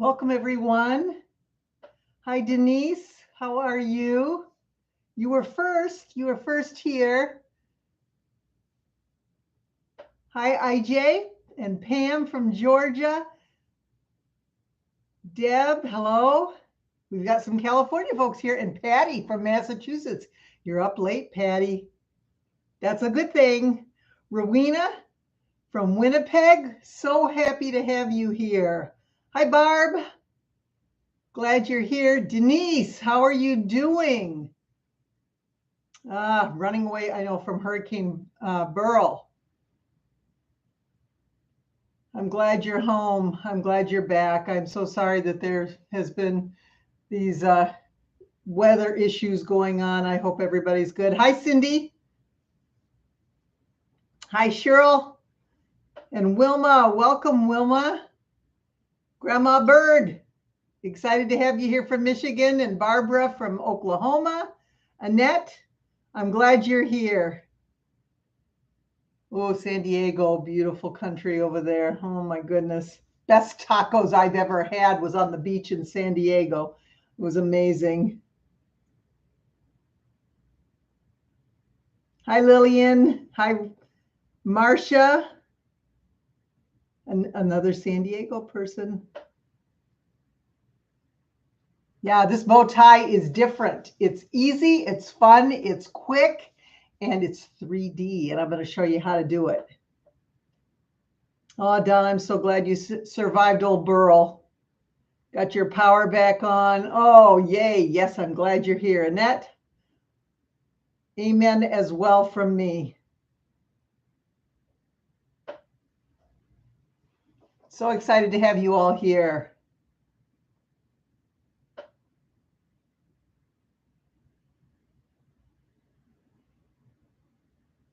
Welcome, everyone. Hi, Denise. How are you? You were first. You were first here. Hi, IJ and Pam from Georgia. Deb, hello. We've got some California folks here, and Patty from Massachusetts. You're up late, Patty. That's a good thing. Rowena from Winnipeg. So happy to have you here. Hi, Barb. Glad you're here. Denise, how are you doing? Running away, I know, from Hurricane Burl. I'm glad you're home. I'm glad you're back. I'm so sorry that there has been these weather issues going on. I hope everybody's good. Hi, Cindy. Hi, Cheryl. And Wilma. Welcome, Wilma. Grandma Bird. Excited to have you here from Michigan. And Barbara from Oklahoma. Annette, I'm glad you're here. Oh, San Diego, beautiful country over there. Oh my goodness. Best tacos I've ever had was on the beach in San Diego. It was amazing. Hi, Lillian. Hi, Marcia. Another San Diego person. Yeah, this bow tie is different. It's easy, it's fun, it's quick, and it's 3D. And I'm going to show you how to do it. Oh, Don, I'm so glad you survived old Burl. Got your power back on. Oh, yay. Yes, I'm glad you're here. Annette, amen as well from me. So excited to have you all here.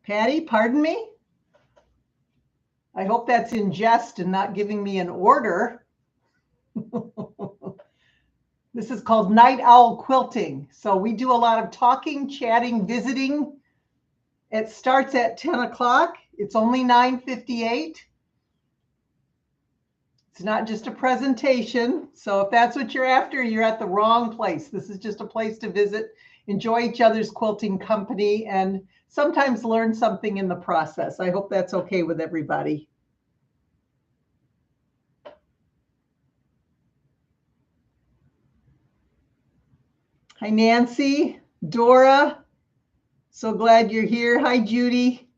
Patty, pardon me? I hope that's in jest and not giving me an order. This is called Night Owl Quilting. So we do a lot of talking, chatting, visiting. It starts at 10 o'clock. It's only 9:58. It's not just a presentation. So if that's what you're after, you're at the wrong place. This is just a place to visit, enjoy each other's quilting company, and sometimes learn something in the process. I hope that's okay with everybody. Hi, Nancy, Dora. So glad you're here. Hi, Judy.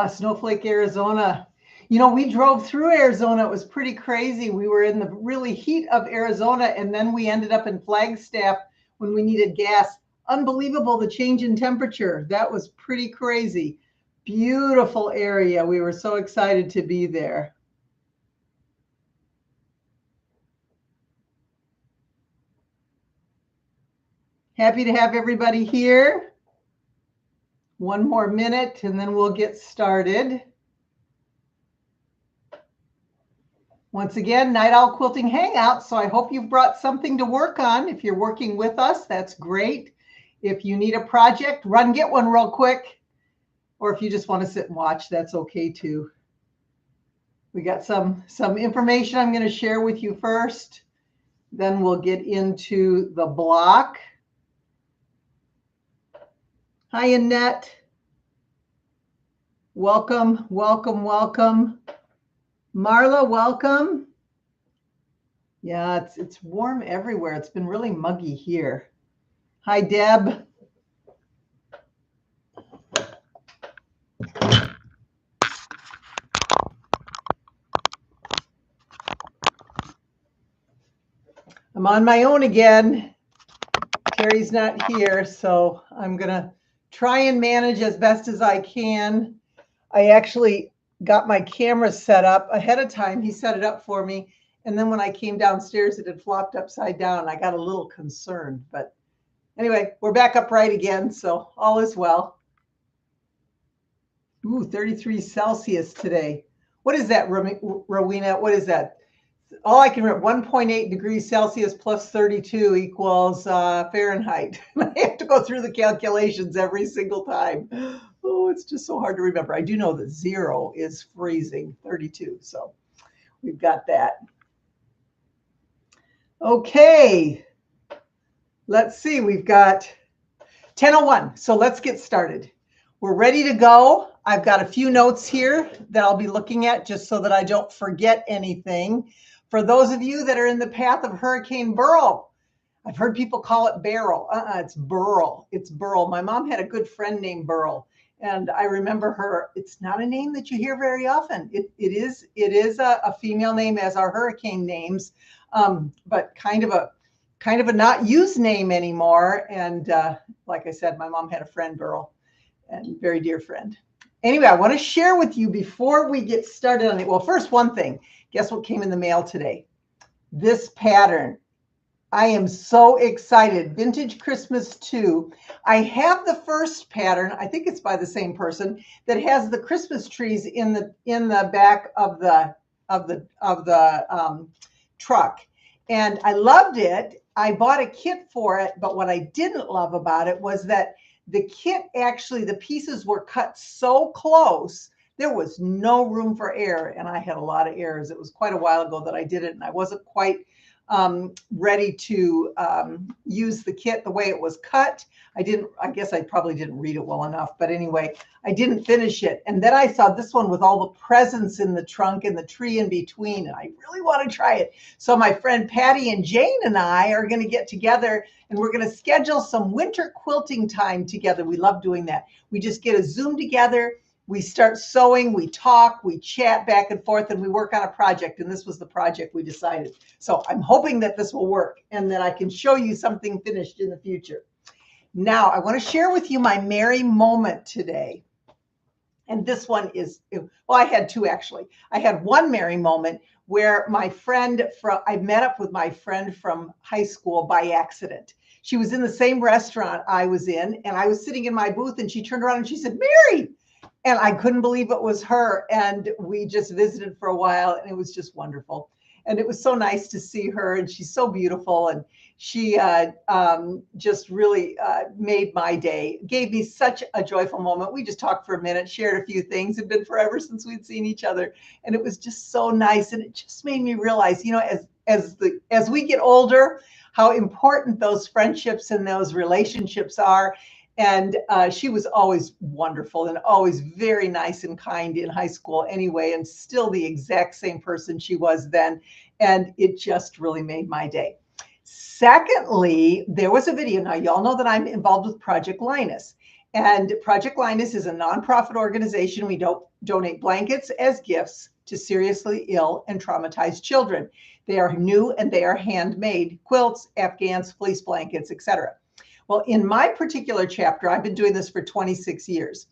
Snowflake, Arizona. You know, we drove through Arizona. It was pretty crazy. We were in the really heat of Arizona, and then we ended up in Flagstaff when we needed gas. Unbelievable, the change in temperature. That was pretty crazy. Beautiful area. We were so excited to be there. Happy to have everybody here. One more minute, and then we'll get started. Once again, Night Owl Quilting Hangout. So I hope you've brought something to work on. If you're working with us, that's great. If you need a project, run get one real quick. Or if you just want to sit and watch, that's okay too. We got some information I'm going to share with you first. Then we'll get into the block. Hi, Annette. Welcome, welcome, welcome. Marla, welcome. Yeah, it's warm everywhere. It's been really muggy here. Hi, Deb. I'm on my own again. Terry's not here, so I'm going to try and manage as best as I can. I actually got my camera set up ahead of time. He set it up for me. And then when I came downstairs, it had flopped upside down. I got a little concerned. But anyway, we're back upright again, so all is well. Ooh, 33 Celsius today. What is that, Rowena? What is that? All I can remember, 1.8 degrees Celsius plus 32 equals Fahrenheit. I have to go through the calculations every single time. Oh, it's just so hard to remember. I do know that 0 is freezing, 32. So we've got that. Okay, let's see. We've got 10:01, so let's get started. We're ready to go. I've got a few notes here that I'll be looking at just so that I don't forget anything. For those of you that are in the path of Hurricane Beryl, I've heard people call it Beryl. It's Beryl. It's Beryl. My mom had a good friend named Beryl, and I remember her. It's not a name that you hear very often. It is a female name, as our hurricane names, but kind of a not used name anymore. And like I said, my mom had a friend, Beryl, and very dear friend. Anyway, I want to share with you before we get started on it. Well, first, one thing. Guess what came in the mail today? This pattern. I am so excited. Vintage Christmas 2. I have the first pattern. I think it's by the same person that has the Christmas trees in the back of the truck, and I loved it. I bought a kit for it, but what I didn't love about it was that the kit, actually, the pieces were cut so close there was no room for error, and I had a lot of errors. It was quite a while ago that I did it, and I wasn't quite ready to use the kit the way it was cut. I guess I probably didn't read it well enough, but anyway, I didn't finish it. And then I saw this one with all the presents in the trunk and the tree in between, and I really want to try it. So my friend Patty and Jane and I are going to get together, and we're going to schedule some winter quilting time together. We love doing that. We just get a Zoom together. We start sewing, we talk, we chat back and forth, and we work on a project. And this was the project we decided. So I'm hoping that this will work and that I can show you something finished in the future. Now, I want to share with you my merry moment today. And this one is, well, I had two actually. I had one merry moment where I met up with my friend from high school by accident. She was in the same restaurant I was in, and I was sitting in my booth, and she turned around and she said, "Mary." And I couldn't believe it was her. And we just visited for a while, and it was just wonderful. And it was so nice to see her. And she's so beautiful. And she just really made my day, gave me such a joyful moment. We just talked for a minute, shared a few things. It'd been forever since we'd seen each other. And it was just so nice. And it just made me realize, as we get older, how important those friendships and those relationships are. And she was always wonderful and always very nice and kind in high school anyway, and still the exact same person she was then. And it just really made my day. Secondly, there was a video. Now, y'all know that I'm involved with Project Linus. And Project Linus is a nonprofit organization. We donate blankets as gifts to seriously ill and traumatized children. They are new and they are handmade quilts, Afghans, fleece blankets, etc. Well, in my particular chapter, I've been doing this for 26 years.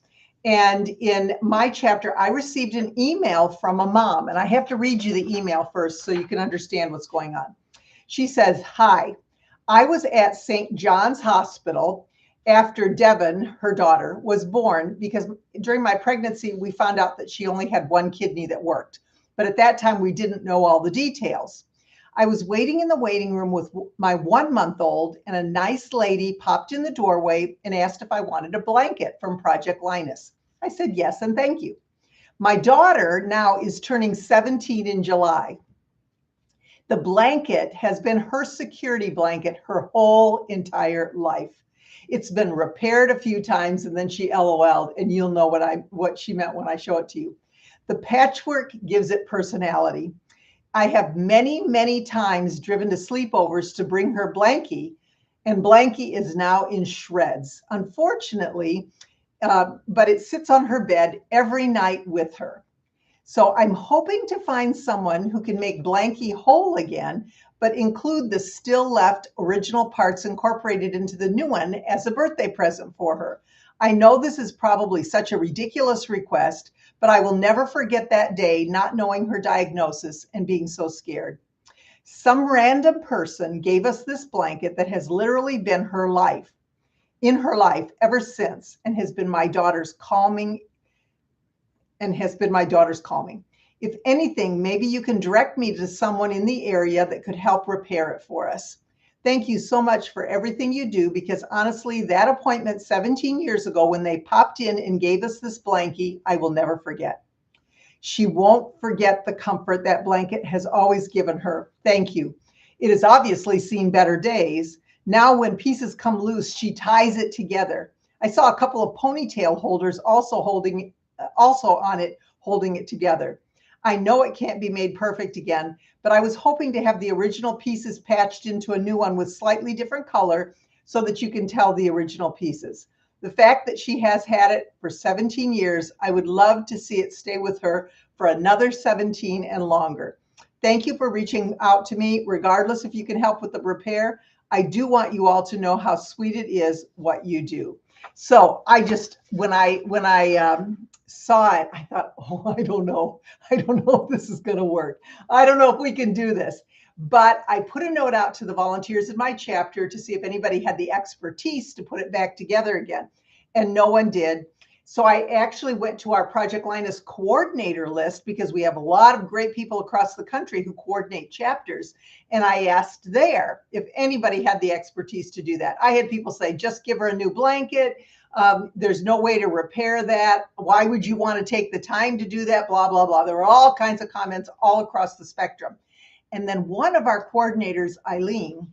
And in my chapter, I received an email from a mom, and I have to read you the email first so you can understand what's going on. She says, "Hi, I was at St. John's Hospital after Devon, her daughter, was born because during my pregnancy, we found out that she only had one kidney that worked. But at that time, we didn't know all the details. I was waiting in the waiting room with my 1-month-old, and a nice lady popped in the doorway and asked if I wanted a blanket from Project Linus. I said yes and thank you. My daughter now is turning 17 in July. The blanket has been her security blanket her whole entire life. It's been repaired a few times, and then she LOL'd, and you'll know what she meant when I show it to you. The patchwork gives it personality. I have many, many times driven to sleepovers to bring her Blanky, and Blanky is now in shreds, unfortunately, but it sits on her bed every night with her. So I'm hoping to find someone who can make Blanky whole again, but include the still left original parts incorporated into the new one as a birthday present for her. I know this is probably such a ridiculous request, but I will never forget that day not knowing her diagnosis and being so scared. Some random person gave us this blanket that has literally been in her life ever since, and has been my daughter's calming. If anything, maybe you can direct me to someone in the area that could help repair it for us. Thank you so much for everything you do, because honestly, that appointment 17 years ago when they popped in and gave us this blankie, I will never forget. She won't forget the comfort that blanket has always given her. Thank you. It has obviously seen better days. Now when pieces come loose, she ties it together. I saw a couple of ponytail holders also on it, holding it together. I know it can't be made perfect again, but I was hoping to have the original pieces patched into a new one with slightly different color so that you can tell the original pieces. The fact that she has had it for 17 years, I would love to see it stay with her for another 17 and longer. Thank you for reaching out to me. Regardless if you can help with the repair, I do want you all to know how sweet it is what you do. So I just, when I saw it, I thought, oh, I don't know if this is going to work. I don't know if we can do this. But I put a note out to the volunteers in my chapter to see if anybody had the expertise to put it back together again. And no one did. So I actually went to our Project Linus coordinator list because we have a lot of great people across the country who coordinate chapters. And I asked there if anybody had the expertise to do that. I had people say, just give her a new blanket. There's no way to repair that. Why would you want to take the time to do that? Blah, blah, blah. There were all kinds of comments all across the spectrum. And then one of our coordinators, Eileen,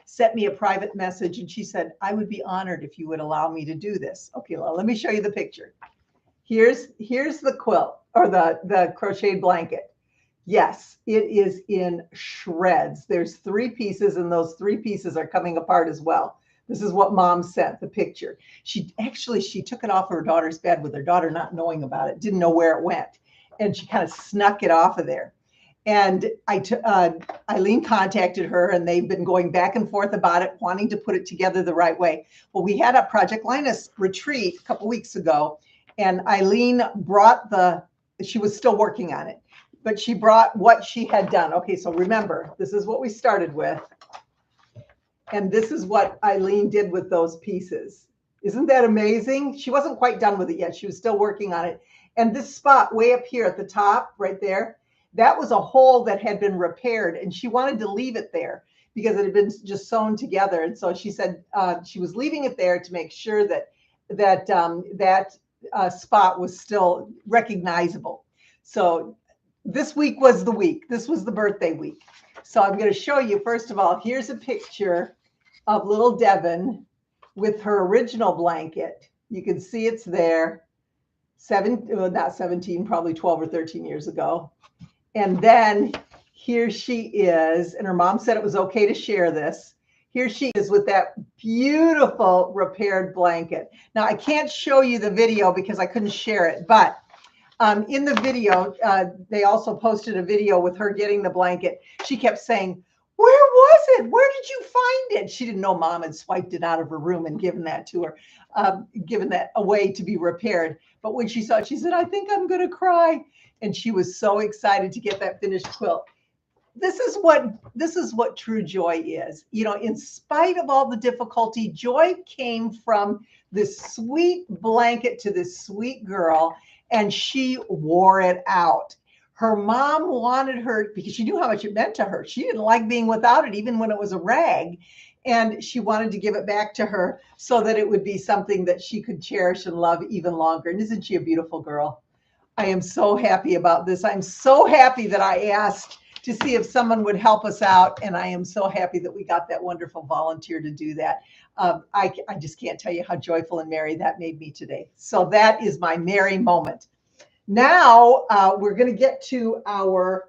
sent me a private message and she said, I would be honored if you would allow me to do this. Okay, well, let me show you the picture. Here's the quilt or the crocheted blanket. Yes, it is in shreds. There's 3 pieces and those 3 pieces are coming apart as well. This is what Mom sent, the picture. She took it off her daughter's bed with her daughter not knowing about it, didn't know where it went. And she kind of snuck it off of there. And Eileen contacted her and they've been going back and forth about it, wanting to put it together the right way. Well, we had a Project Linus retreat a couple weeks ago and Eileen brought she was still working on it, but she brought what she had done. Okay, so remember, this is what we started with. And this is what Eileen did with those pieces. Isn't that amazing? She wasn't quite done with it yet. She was still working on it. And this spot way up here at the top, right there, that was a hole that had been repaired and she wanted to leave it there because it had been just sewn together. And so she said she was leaving it there to make sure that spot was still recognizable. So this week was the week. This was the birthday week. So I'm going to show you, first of all, here's a picture of little Devin with her original blanket. You can see it's there. Not 17, probably 12 or 13 years ago. And then here she is, and her mom said it was okay to share this. Here she is with that beautiful repaired blanket. Now, I can't show you the video because I couldn't share it, but in the video, they also posted a video with her getting the blanket. She kept saying, where was it? Where did you find it? She didn't know Mom had swiped it out of her room and given that to her, given that away to be repaired. But when she saw it, she said, I think I'm going to cry. And she was so excited to get that finished quilt. This is what true joy is. You know, in spite of all the difficulty, joy came from this sweet blanket to this sweet girl, and she wore it out. Her mom wanted her, because she knew how much it meant to her. She didn't like being without it, even when it was a rag. And she wanted to give it back to her so that it would be something that she could cherish and love even longer. And isn't she a beautiful girl? I am so happy about this. I'm so happy that I asked to see if someone would help us out. And I am so happy that we got that wonderful volunteer to do that. I just can't tell you how joyful and merry that made me today. So that is my merry moment. Now we're going to get to our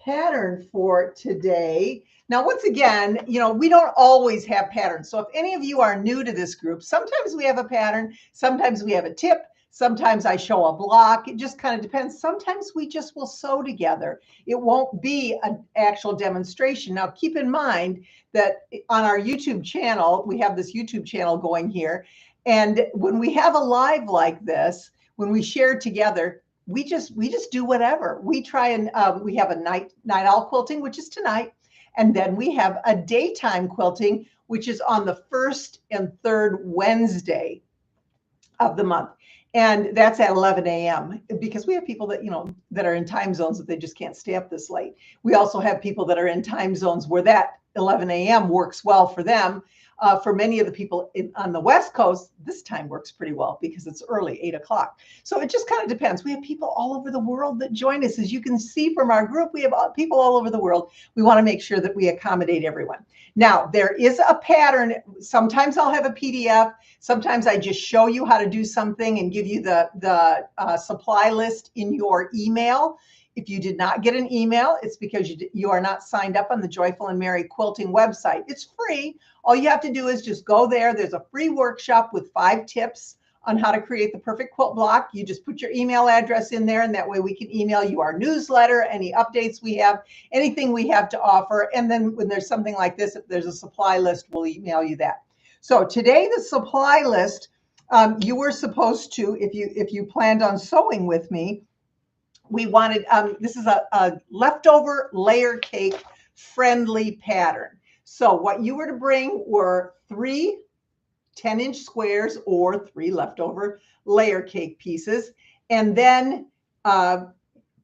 pattern for today. Now, once again, you know, we don't always have patterns. So if any of you are new to this group, sometimes we have a pattern, sometimes we have a tip. Sometimes I show a block. It just kind of depends. Sometimes we just will sew together. It won't be an actual demonstration. Now, keep in mind that on our YouTube channel, we have this YouTube channel going here. And when we have a live like this, when we share together, we just do whatever. We try and we have a night owl quilting, which is tonight. And then we have a daytime quilting, which is on the 1st and 3rd Wednesday of the month. And that's at 11 a.m. because we have people that, you know, that are in time zones that they just can't stay up this late. We also have people that are in time zones where that 11 a.m. works well for them. For many of the people on the West Coast, this time works pretty well because it's early, 8 o'clock. So it just kind of depends. We have people all over the world that join us. As you can see from our group, we have people all over the world. We want to make sure that we accommodate everyone. Now, there is a pattern. Sometimes I'll have a PDF. Sometimes I just show you how to do something and give you the supply list in your email. If you did not get an email, it's because you are not signed up on the Joyful and Merry Quilting website. It's free. All you have to do is just go there. There's a free workshop with 5 tips on how to create the perfect quilt block. You just put your email address in there, and that way we can email you our newsletter, any updates we have, anything we have to offer. And then when there's something like this, if there's a supply list, we'll email you that. So today, the supply list, you were supposed to, if you planned on sewing with me, we wanted, this is a leftover layer cake friendly pattern. So what you were to bring were 3 10-inch squares or 3 leftover layer cake pieces, and then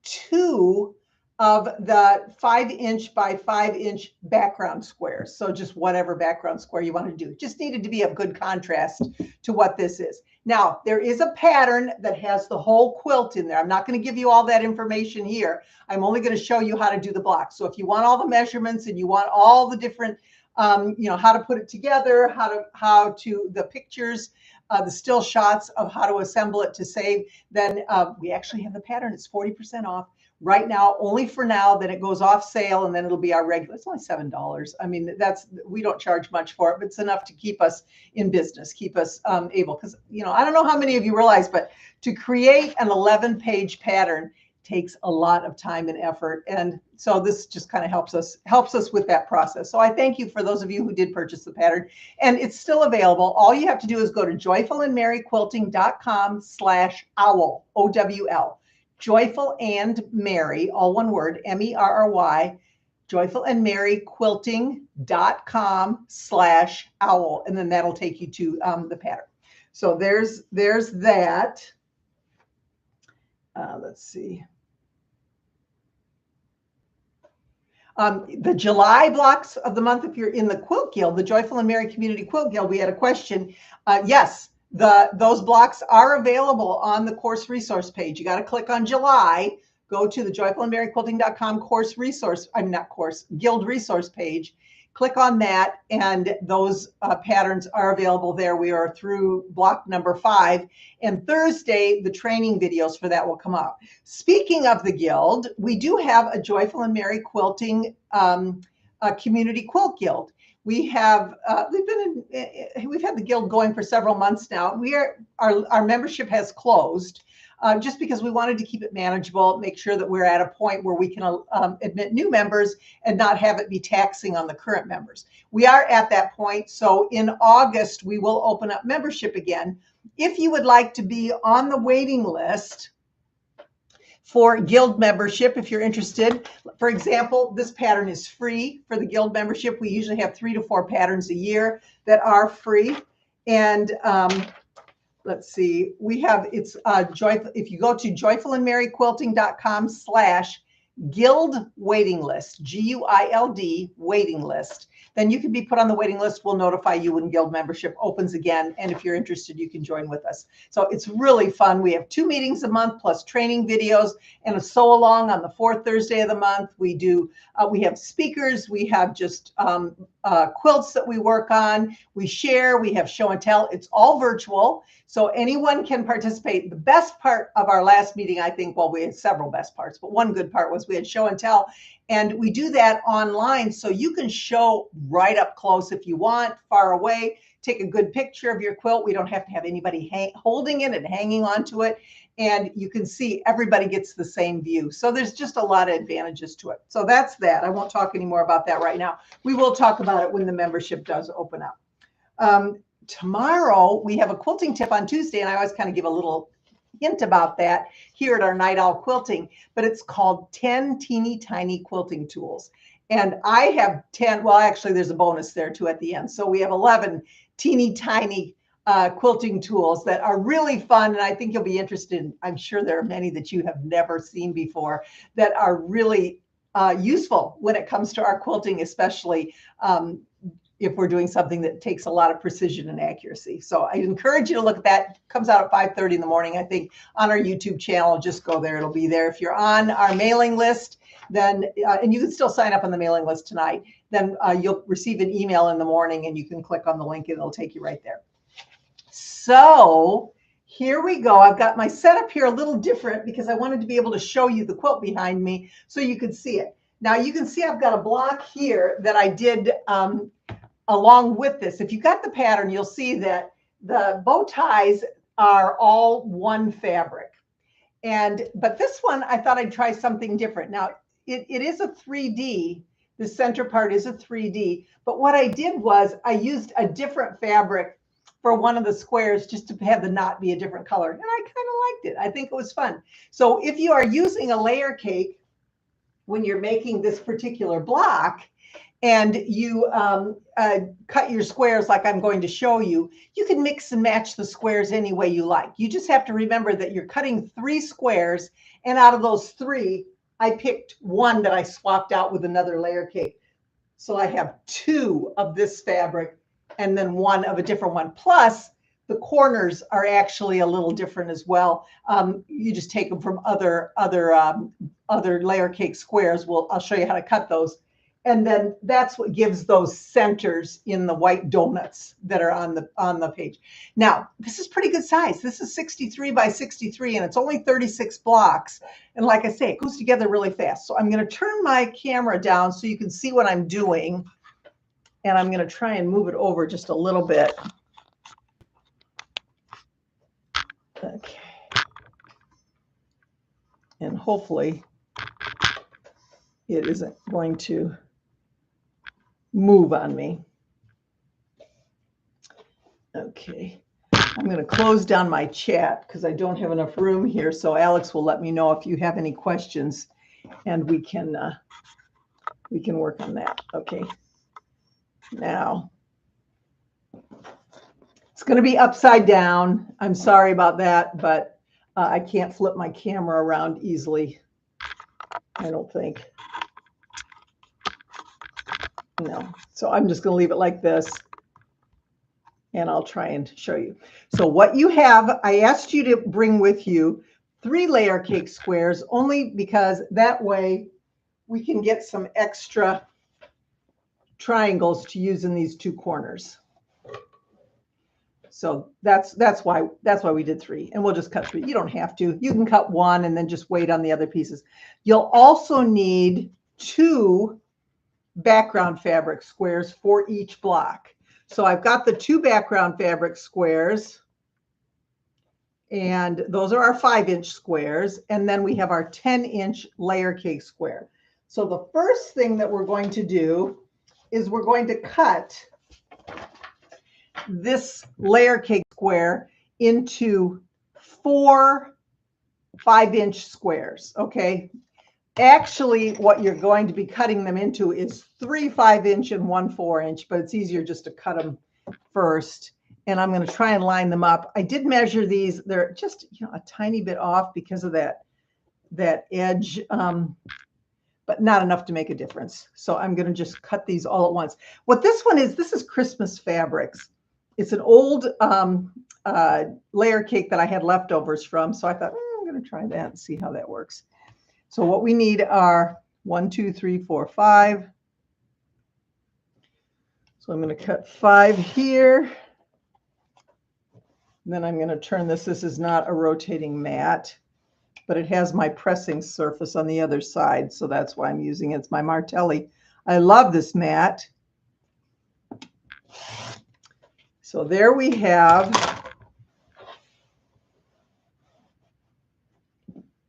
2 of the 5-inch by 5-inch background squares. So just whatever background square you want to do. It just needed to be of good contrast to what this is. Now, there is a pattern that has the whole quilt in there. I'm not going to give you all that information here. I'm only going to show you how to do the block. So if you want all the measurements and you want all the different, how to put it together, how to the pictures, the still shots of how to assemble it to save, then we actually have the pattern. It's 40% off right now, only for now. Then it goes off sale, and then it'll be our regular. It's only $7. I mean, we don't charge much for it, but it's enough to keep us in business, keep us able. Because I don't know how many of you realize, but to create an 11-page pattern takes a lot of time and effort, and so this just kind of helps us with that process. So I thank you for those of you who did purchase the pattern, and it's still available. All you have to do is go to joyfulandmerryquilting.com/owl, OWL. Joyful and Merry, all one word, MERRY, joyfulandmerryquilting.com/owl, and then that'll take you to the pattern. So there's that. Let's see. The July blocks of the month, if you're in the Quilt Guild, the Joyful and Merry Community Quilt Guild, we had a question. Yes, those blocks are available on the course resource page. You got to click on July, go to the joyfulandmerryquilting.com course resource, guild resource page. Click on that, and those patterns are available there. We are through block number 5, and Thursday, the training videos for that will come out. Speaking of the guild, we do have a Joyful and Merry Quilting Community Quilt Guild. We've had the guild going for several months now. Our membership has closed. Just because we wanted to keep it manageable, make sure that we're at a point where we can admit new members and not have it be taxing on the current members. We are at that point. So in August, we will open up membership again. If you would like to be on the waiting list for guild membership, if you're interested, for example, this pattern is free for the guild membership. We usually have 3 to 4 patterns a year that are free. And let's see, we have, it's joyful. If you go to joyfulandmerryquilting.com/guild waiting list, GUILD waiting list, then you can be put on the waiting list. We'll notify you when guild membership opens again. And if you're interested, you can join with us. So it's really fun. We have 2 meetings a month plus training videos and a sew along on the 4th Thursday of the month. We do, we have speakers. We have just quilts that we work on. We share, we have show and tell. It's all virtual. So anyone can participate. The best part of our last meeting, I think, well, we had several best parts, but one good part was we had show and tell. And we do that online, so you can show right up close if you want, far away, take a good picture of your quilt. We don't have to have anybody holding it and hanging onto it. And you can see everybody gets the same view. So there's just a lot of advantages to it. So that's that. I won't talk any more about that right now. We will talk about it when the membership does open up. Tomorrow, we have a quilting tip on Tuesday, and I always kind of give a little hint about that here at our Night Owl Quilting, but it's called 10 Teeny Tiny Quilting Tools. And I have 10, well, actually, there's a bonus there too at the end. So we have 11 teeny tiny quilting tools that are really fun, and I think you'll be interested in. I'm sure there are many that you have never seen before that are really useful when it comes to our quilting, especially if we're doing something that takes a lot of precision and accuracy. So I encourage you to look at that. It comes out at 5:30 in the morning, I think, on our YouTube channel. Just go there. It'll be there. If you're on our mailing list, then, and you can still sign up on the mailing list tonight, then you'll receive an email in the morning and you can click on the link and it'll take you right there. So here we go. I've got my setup here a little different because I wanted to be able to show you the quilt behind me so you could see it. Now you can see I've got a block here that I did along with this. If you got the pattern, you'll see that the bow ties are all one fabric. But this one, I thought I'd try something different. Now, it is a 3D. The center part is a 3D. But what I did was I used a different fabric for one of the squares just to have the knot be a different color. And I kind of liked it. I think it was fun. So if you are using a layer cake when you're making this particular block, and you cut your squares like I'm going to show you, you can mix and match the squares any way you like. You just have to remember that you're cutting 3 squares, and out of those 3, I picked one that I swapped out with another layer cake. So I have 2 of this fabric and then 1 of a different one. Plus, the corners are actually a little different as well. You just take them from other layer cake squares. I'll show you how to cut those. And then that's what gives those centers in the white donuts that are on the page. Now, this is pretty good size. This is 63 by 63, and it's only 36 blocks. And like I say, it goes together really fast. So I'm going to turn my camera down so you can see what I'm doing. And I'm going to try and move it over just a little bit. Okay. And hopefully it isn't going to move on me. Okay, I'm going to close down my chat because I don't have enough room here. So Alex will let me know if you have any questions, and we can work on that. Okay. Now it's going to be upside down. I'm sorry about that, but I can't flip my camera around easily, I don't think. No. So I'm just going to leave it like this, and I'll try and show you. So what you have, I asked you to bring with you 3 layer cake squares, only because that way we can get some extra triangles to use in these 2 corners. So that's why we did 3, and we'll just cut 3. You don't have to. You can cut 1 and then just wait on the other pieces. You'll also need 2 background fabric squares for each block. So I've got the 2 background fabric squares, and those are our 5-inch squares, and then we have our 10-inch layer cake square. So the first thing that we're going to do is we're going to cut this layer cake square into 4 5-inch squares. Okay. Actually, what you're going to be cutting them into is 3 5-inch and 1 4-inch, but it's easier just to cut them first. And I'm going to try and line them up. I did measure these. They're just, a tiny bit off because of that edge, but not enough to make a difference. So I'm going to just cut these all at once. What this one is, this is Christmas fabrics. It's an old layer cake that I had leftovers from. So I thought, I'm going to try that and see how that works. So what we need are 1, 2, 3, 4, 5. So I'm going to cut 5 here. And then I'm going to turn this. This is not a rotating mat, but it has my pressing surface on the other side. So that's why I'm using it. It's my Martelli. I love this mat. So there we have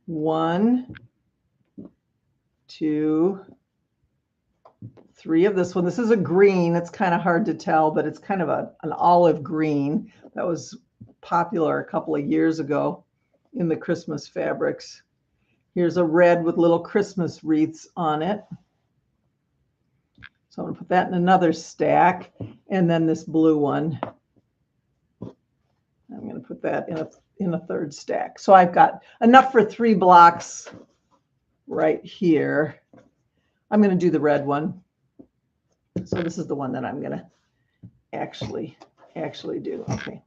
1, 2, 3 of this one. This is a green. It's kind of hard to tell, but it's kind of an olive green that was popular a couple of years ago in the Christmas fabrics. Here's a red with little Christmas wreaths on it. So I'm going to put that in another stack, and then this blue one, I'm going to put that in a third stack. So I've got enough for 3 blocks right here. I'm going to do the red one. So this is the one that I'm going to actually do. Okay.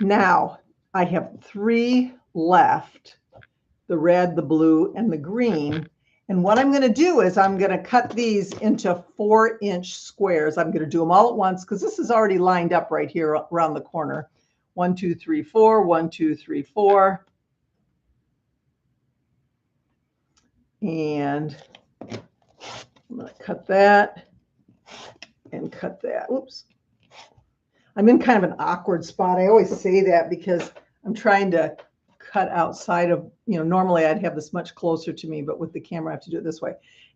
Now I have 3 left, the red, the blue, and the green. And what I'm going to do is I'm going to cut these into 4-inch squares. I'm going to do them all at once because this is already lined up right here around the corner. 1, 2, 3, 4, 1, 2, 3, 4. And I'm going to cut that and cut that. Oops. I'm in kind of an awkward spot. I always say that because I'm trying to cut outside of, normally I'd have this much closer to me, but with the camera, I have to do it this way.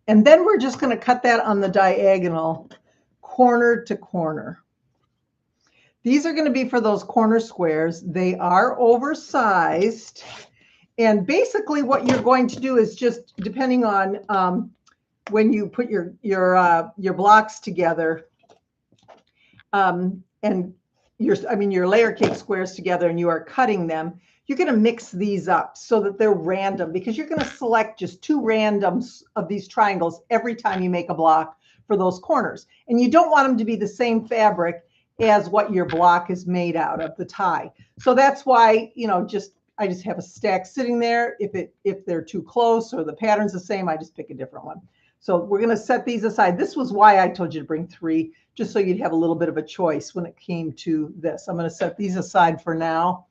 And then we're just going to cut that on the diagonal, corner to corner. These are going to be for those corner squares. They are oversized. And basically what you're going to do is just, depending on when you put your blocks together, and your layer cake squares together and you are cutting them, you're going to mix these up so that they're random, because you're going to select just 2 randoms of these triangles every time you make a block for those corners. And you don't want them to be the same fabric as what your block is made out of, the tie. So that's why, I just have a stack sitting there. If they're too close or the pattern's the same, I just pick a different one. So we're going to set these aside. This was why I told you to bring 3, just so you'd have a little bit of a choice when it came to this. I'm going to set these aside for now.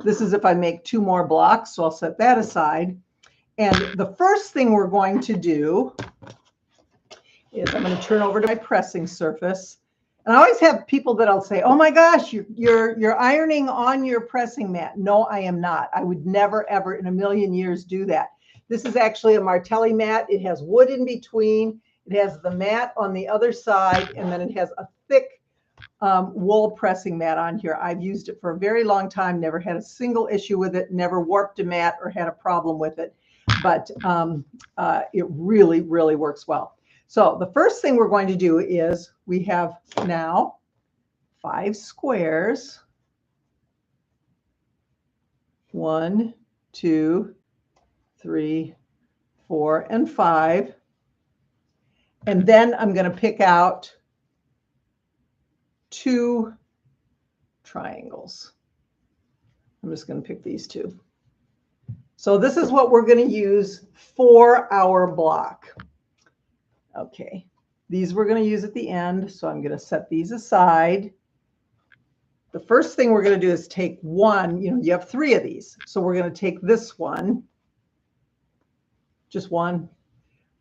This is if I make 2 more blocks, so I'll set that aside. And the first thing we're going to do is I'm going to turn over to my pressing surface. And I always have people that I'll say, oh my gosh, you're ironing on your pressing mat. No, I am not. I would never, ever in a million years do that. This is actually a Martelli mat. It has wood in between. It has the mat on the other side, and then it has a thick wool pressing mat on here. I've used it for a very long time, never had a single issue with it, never warped a mat or had a problem with it. But it really, really works well. So the first thing we're going to do is we have now 5 squares. 1, 2, 3, 4, and 5. And then I'm going to pick out 2 triangles. I'm just going to pick these 2. So this is what we're going to use for our block. Okay, these we're going to use at the end, so I'm going to set these aside. The first thing we're going to do is take one, you have 3 of these. So we're going to take this one, just one,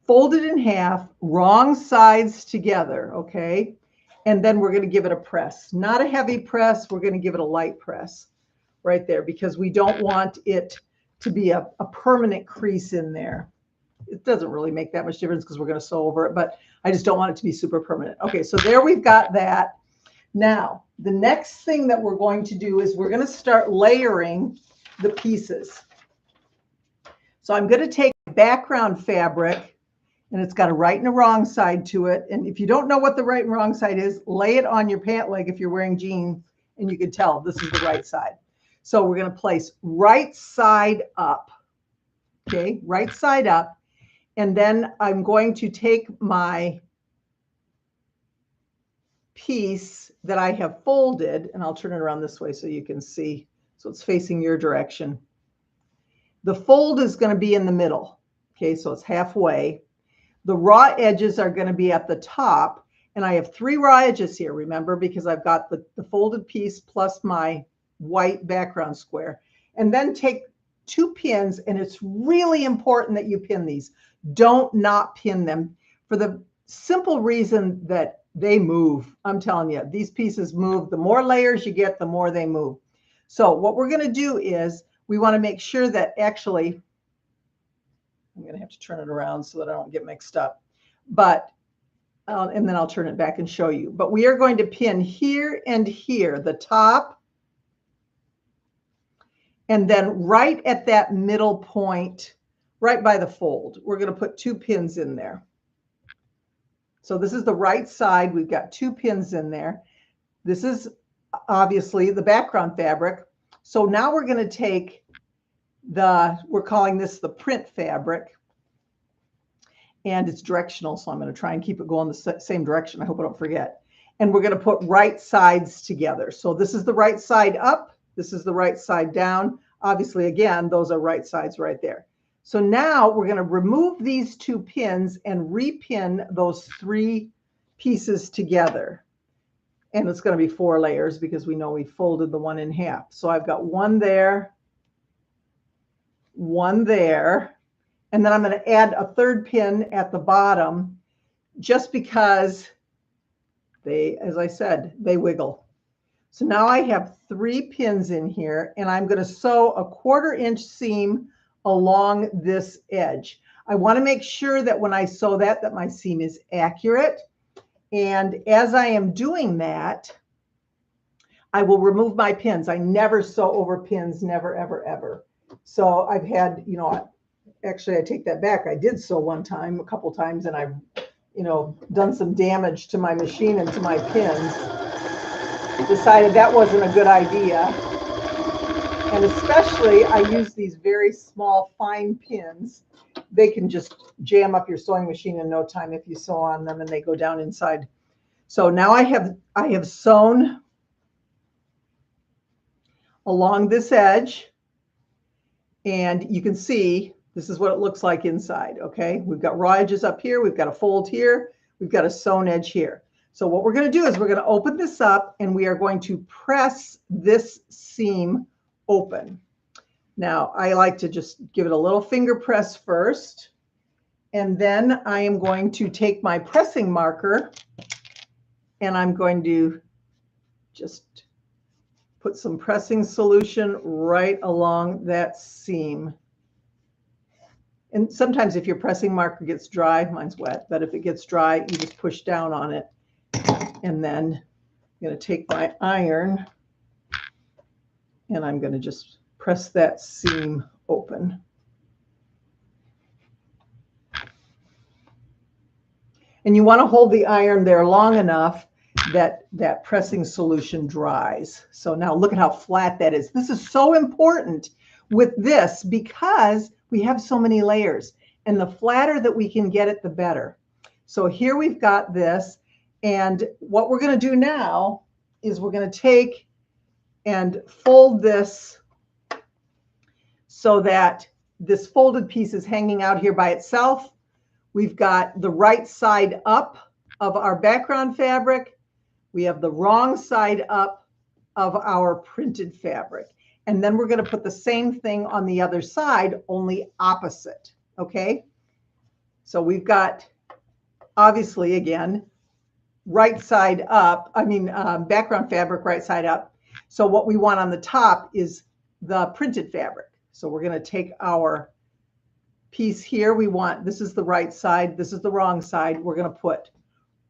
fold it in half, wrong sides together, okay? And then we're going to give it a press. Not a heavy press, we're going to give it a light press right there, because we don't want it to be a permanent crease in there. It doesn't really make that much difference because we're going to sew over it, but I just don't want it to be super permanent. Okay, so there we've got that. Now, the next thing that we're going to do is we're going to start layering the pieces. So I'm going to take background fabric, and it's got a right and a wrong side to it. And if you don't know what the right and wrong side is, lay it on your pant leg if you're wearing jeans, and you can tell this is the right side. So we're going to place right side up, okay, right side up. And then I'm going to take my piece that I have folded, and I'll turn it around this way so you can see. So it's facing your direction. The fold is going to be in the middle. Okay, so it's halfway. The raw edges are going to be at the top. And I have 3 raw edges here, remember, because I've got the folded piece plus my white background square. And then take 2 pins, and it's really important that you pin these. Don't not pin them, for the simple reason that they move. I'm telling you, these pieces move. The more layers you get, the more they move. So what we're going to do is we want to make sure that actually, I'm going to have to turn it around so that I don't get mixed up. But, and then I'll turn it back and show you. But we are going to pin here and here, the top. And then right at that middle point, right by the fold, we're going to put 2 pins in there. So this is the right side. We've got 2 pins in there. This is obviously the background fabric. So now we're going to take we're calling this the print fabric. And it's directional, so I'm going to try and keep it going the same direction. I hope I don't forget. and we're going to put right sides together. So this is the right side up. This is the right side down. Obviously, again, those are right sides right there. So now we're going to remove these 2 pins and repin those 3 pieces together. And it's going to be 4 layers because we know we folded the one in half. So I've got one there, one there, and then I'm going to add a 3rd pin at the bottom just because they, as I said, they wiggle. So now I have 3 pins in here, and I'm going to sew a 1/4 inch seam along this edge. I want to make sure that when I sew that my seam is accurate. And as I am doing that, I will remove my pins. I never sew over pins, never, ever, ever. So I've had, you know, actually I take that back. I did sew one time, a couple times, and I've, you know, done some damage to my machine and to my pins. Decided that wasn't a good idea. And especially I use these very small, fine pins. They can just jam up your sewing machine in no time if you sew on them and they go down inside. So now I have sewn along this edge, and you can see this is what it looks like inside. Okay, we've got raw edges up here, we've got a fold here, we've got a sewn edge here. So what we're going to do is we're going to open this up and we are going to press this seam open. Now I like to just give it a little finger press first, and then I am going to take my pressing marker and I'm going to just put some pressing solution right along that seam. And sometimes if your pressing marker gets dry, mine's wet, but if it gets dry, you just push down on it. And then I'm going to take my iron and I'm going to just press that seam open. And you want to hold the iron there long enough that that pressing solution dries. So now look at how flat that is. This is so important with this because we have so many layers, and the flatter that we can get it, the better. So here we've got this, and what we're going to do now is we're going to take and fold this so that this folded piece is hanging out here by itself. We've got the right side up of our background fabric. We have the wrong side up of our printed fabric. And then we're going to put the same thing on the other side, only opposite. Okay. So we've got, obviously, again, right side up, background fabric, right side up. So what we want on the top is the printed fabric. So we're going to take our piece here. This is the right side. This is the wrong side. We're going to put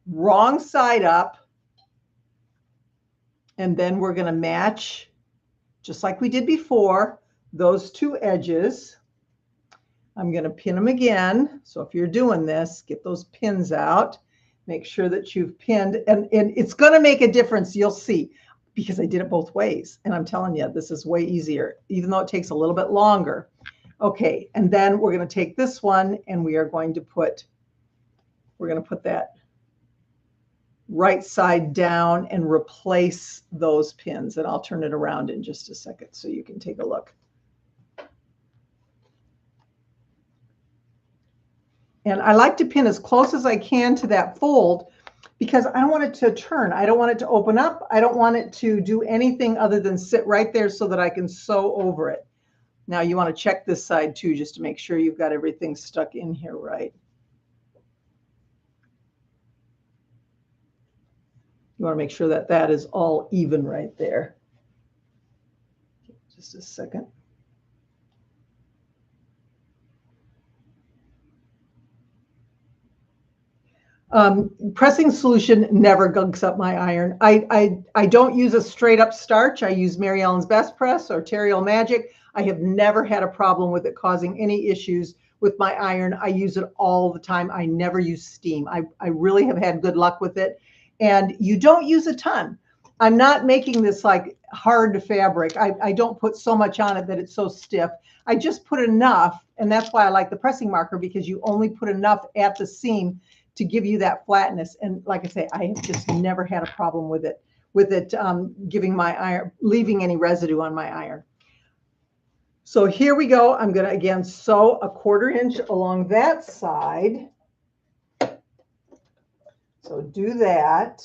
wrong side up. And then we're going to match, just like we did before, those 2 edges. I'm going to pin them again. So if you're doing this, get those pins out. Make sure that you've pinned. And it's going to make a difference, you'll see, because I did it both ways. And I'm telling you, this is way easier, even though it takes a little bit longer. Okay, and then we're going to take this one and we're going to put that right side down and replace those pins. And I'll turn it around in just a second so you can take a look. And I like to pin as close as I can to that fold because I don't want it to turn. I don't want it to open up. I don't want it to do anything other than sit right there so that I can sew over it. Now you want to check this side too, just to make sure you've got everything stuck in here right. You want to make sure that that is all even right there. Just a second. Pressing solution never gunks up my iron. I don't use a straight up starch. I use Mary Ellen's Best Press or Terriel Magic. I have never had a problem with it causing any issues with my iron. I use it all the time. I never use steam. I really have had good luck with it. And you don't use a ton. I'm not making this like hard fabric. I don't put so much on it that it's so stiff. I just put enough, and that's why I like the pressing marker, because you only put enough at the seam to give you that flatness. And like I say, I have just never had a problem with it giving my iron, leaving any residue on my iron. So here we go. I'm going to again sew a 1/4 inch along that side. So do that.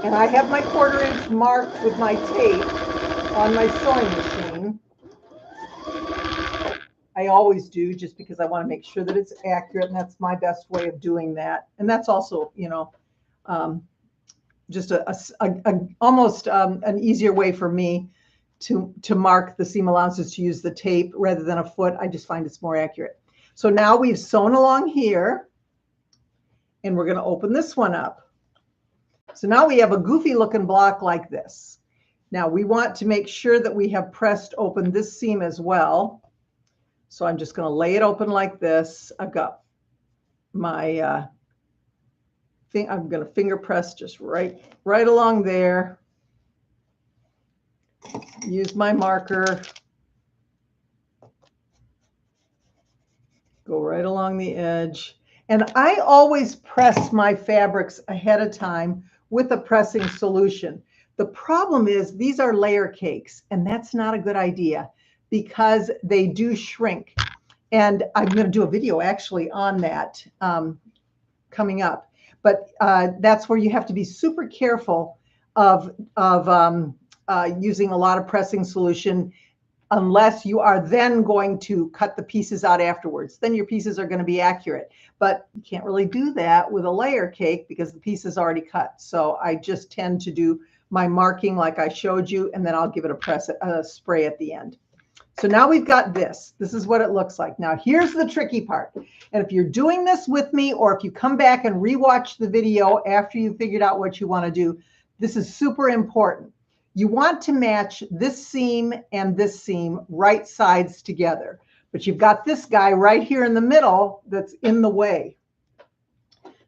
And I have my 1/4 inch marked with my tape on my sewing machine. I always do, just because I want to make sure that it's accurate, and that's my best way of doing that. And that's also, you know, just almost an easier way for me to mark the seam allowances, to use the tape rather than a foot. I just find it's more accurate. So now we've sewn along here, and we're going to open this one up. So now we have a goofy looking block like this. Now we want to make sure that we have pressed open this seam as well. So I'm just going to lay it open like this. I've got my I'm going to finger press just right along there. Use my marker. Go right along the edge. And I always press my fabrics ahead of time with a pressing solution. The problem is these are layer cakes, and that's not a good idea because they do shrink. And I'm going to do a video actually on that coming up. But that's where you have to be super careful of using a lot of pressing solution, unless you are then going to cut the pieces out afterwards. Then your pieces are going to be accurate. But you can't really do that with a layer cake because the piece is already cut. So I just tend to do my marking like I showed you, and then I'll give it a spray at the end. So now we've got this. This is what it looks like. Now here's the tricky part. And if you're doing this with me, or if you come back and rewatch the video after you figured out what you want to do, this is super important. You want to match this seam and this seam right sides together. But you've got this guy right here in the middle that's in the way.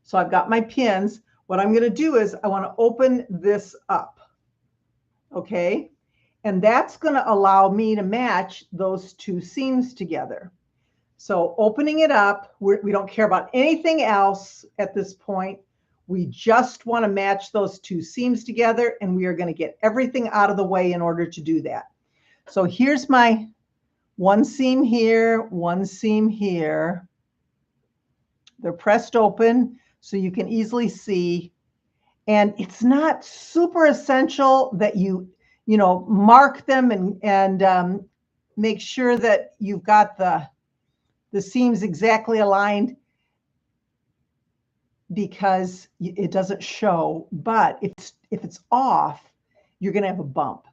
So I've got my pins. What I'm going to do is I want to open this up. Okay? And that's going to allow me to match those two seams together. So opening it up, we don't care about anything else at this point. We just want to match those two seams together, and we are going to get everything out of the way in order to do that. So here's my one seam here, one seam here. They're pressed open so you can easily see. And it's not super essential that you mark them and make sure that you've got the seams exactly aligned, because it doesn't show. But if it's off, you're going to have a bump.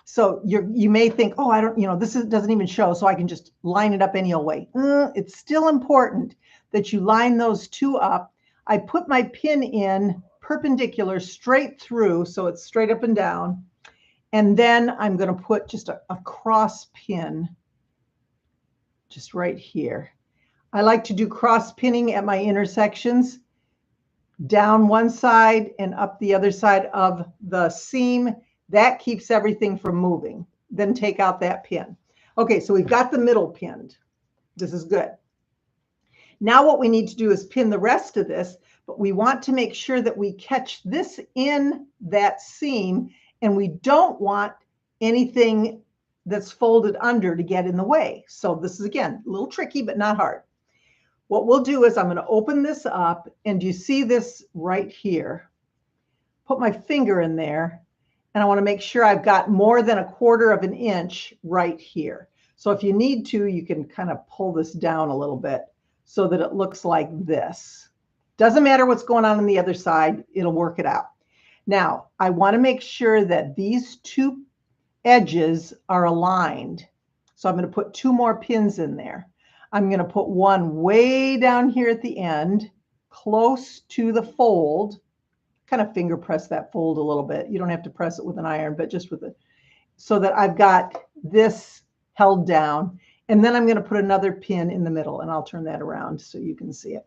So you may think, oh, I don't, this doesn't even show, so I can just line it up any old way. It's still important that you line those two up. I put my pin in perpendicular straight through, so it's straight up and down. And then I'm going to put just a cross pin just right here. I like to do cross pinning at my intersections, down one side and up the other side of the seam. That keeps everything from moving. Then take out that pin. Okay, so we've got the middle pinned. This is good. Now what we need to do is pin the rest of this, but we want to make sure that we catch this in that seam, and we don't want anything that's folded under to get in the way. So this is, again, a little tricky, but not hard. What we'll do is I'm going to open this up, and you see this right here. Put my finger in there, and I want to make sure I've got more than 1/4 inch right here. So if you need to, you can kind of pull this down a little bit so that it looks like this. Doesn't matter what's going on the other side, it'll work it out. Now, I want to make sure that these two edges are aligned. So I'm going to put 2 more pins in there. I'm going to put one way down here at the end, close to the fold. Kind of finger press that fold a little bit. You don't have to press it with an iron, but just with it, so that I've got this held down. And then I'm going to put another pin in the middle, and I'll turn that around so you can see it.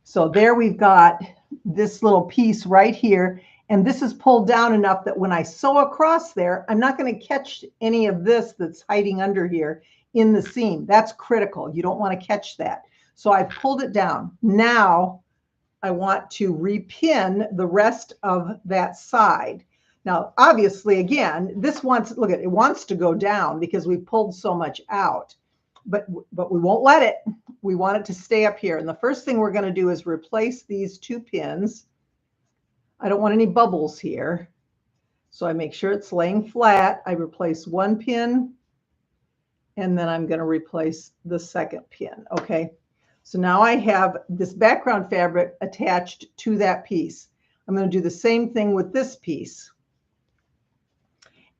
So there we've got this little piece right here, and this is pulled down enough that when I sew across there, I'm not going to catch any of this that's hiding under here in the seam. That's critical. You don't want to catch that. So I've pulled it down. Now I want to repin the rest of that side. Now, obviously, again, this wants, look at it, wants to go down because we pulled so much out, but we won't let it. We want it to stay up here. And the first thing we're going to do is replace these 2 pins. I don't want any bubbles here. So I make sure it's laying flat. I replace 1 pin, and then I'm going to replace the 2nd pin. Okay. So now I have this background fabric attached to that piece. I'm going to do the same thing with this piece.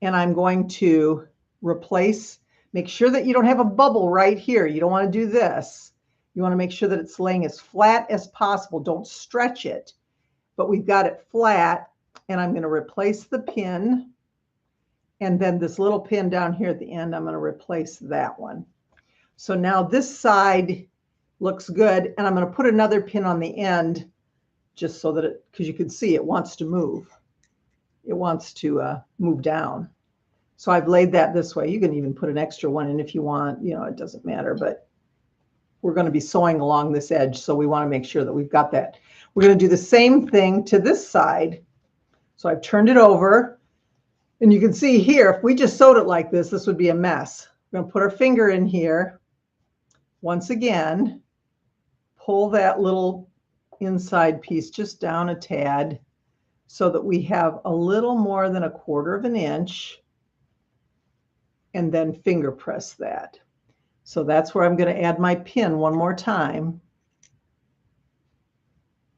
And I'm going to replace, make sure that you don't have a bubble right here. You don't want to do this. You want to make sure that it's laying as flat as possible. Don't stretch it, but we've got it flat. And I'm going to replace the pin. And then this little pin down here at the end, I'm going to replace that one. So now this side looks good. And I'm going to put another pin on the end just so that it, because you can see it wants to move. It wants to move down. So I've laid that this way. You can even put an extra one in if you want, you know, it doesn't matter, but we're going to be sewing along this edge. So we want to make sure that we've got that. We're going to do the same thing to this side. So I've turned it over, and you can see here, if we just sewed it like this, this would be a mess. We're going to put our finger in here. Once again, pull that little inside piece just down a tad so that we have a little more than 1/4 of an inch, and then finger press that. So that's where I'm going to add my pin one more time.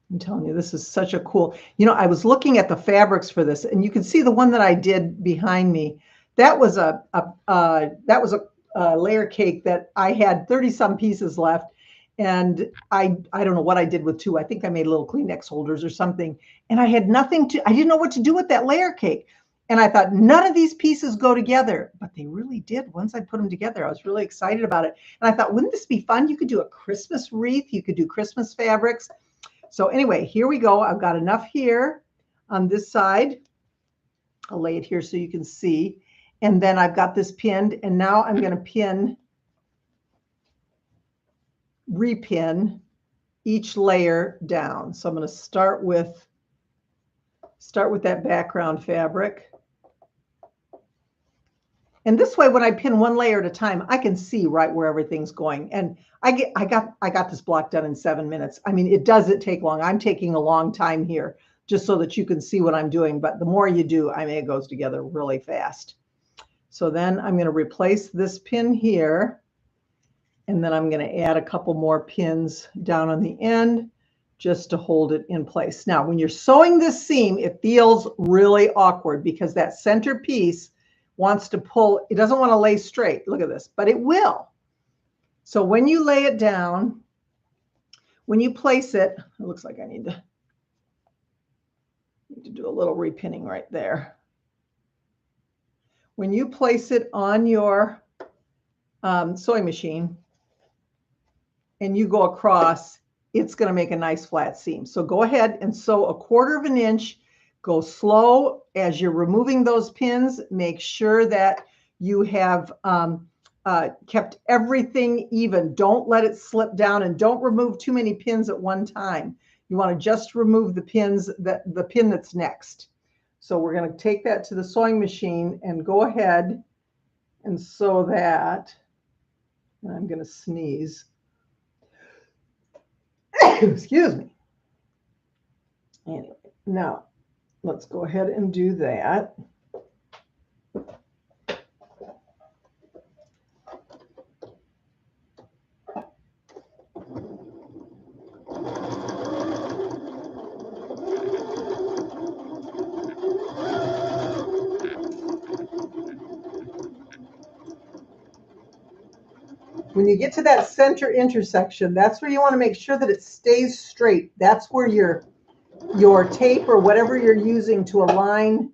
I'm telling you, this is such a cool, you know, I was looking at the fabrics for this, and you can see the one that I did behind me. That was a layer cake that I had 30-some pieces left. And I don't know what I did with 2. I think I made little Kleenex holders or something. And I had nothing to, I didn't know what to do with that layer cake. And I thought, none of these pieces go together. But they really did. Once I put them together, I was really excited about it. And I thought, wouldn't this be fun? You could do a Christmas wreath. You could do Christmas fabrics. So anyway, here we go. I've got enough here on this side. I'll lay it here so you can see. And then I've got this pinned. And now I'm going to repin each layer down. So I'm going to start with that background fabric. And this way, when I pin one layer at a time, I can see right where everything's going. And I got this block done in 7 minutes. I mean, it doesn't take long. I'm taking a long time here just so that you can see what I'm doing. But the more you do, I mean, it goes together really fast. So then I'm going to replace this pin here. And then I'm going to add a couple more pins down on the end just to hold it in place. Now, when you're sewing this seam, it feels really awkward because that center piece wants to pull. It doesn't want to lay straight. Look at this, but it will. So when you lay it down, when you place it, it looks like I need to do a little repinning right there. When you place it on your sewing machine and you go across, it's going to make a nice flat seam. So go ahead and sew 1/4 of an inch. Go slow as you're removing those pins. Make sure that you have kept everything even. Don't let it slip down, and don't remove too many pins at one time. You want to just remove the pins, the pin that's next. So we're going to take that to the sewing machine and go ahead and sew that. And I'm going to sneeze. Excuse me. Anyway, now let's go ahead and do that. When you get to that center intersection, that's where you want to make sure that it stays straight. That's where your tape or whatever you're using to align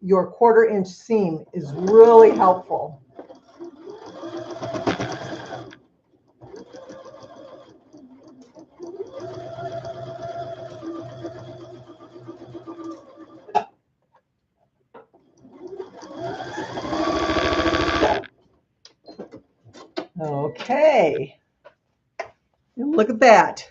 your 1/4 inch seam is really helpful. Okay. look at that.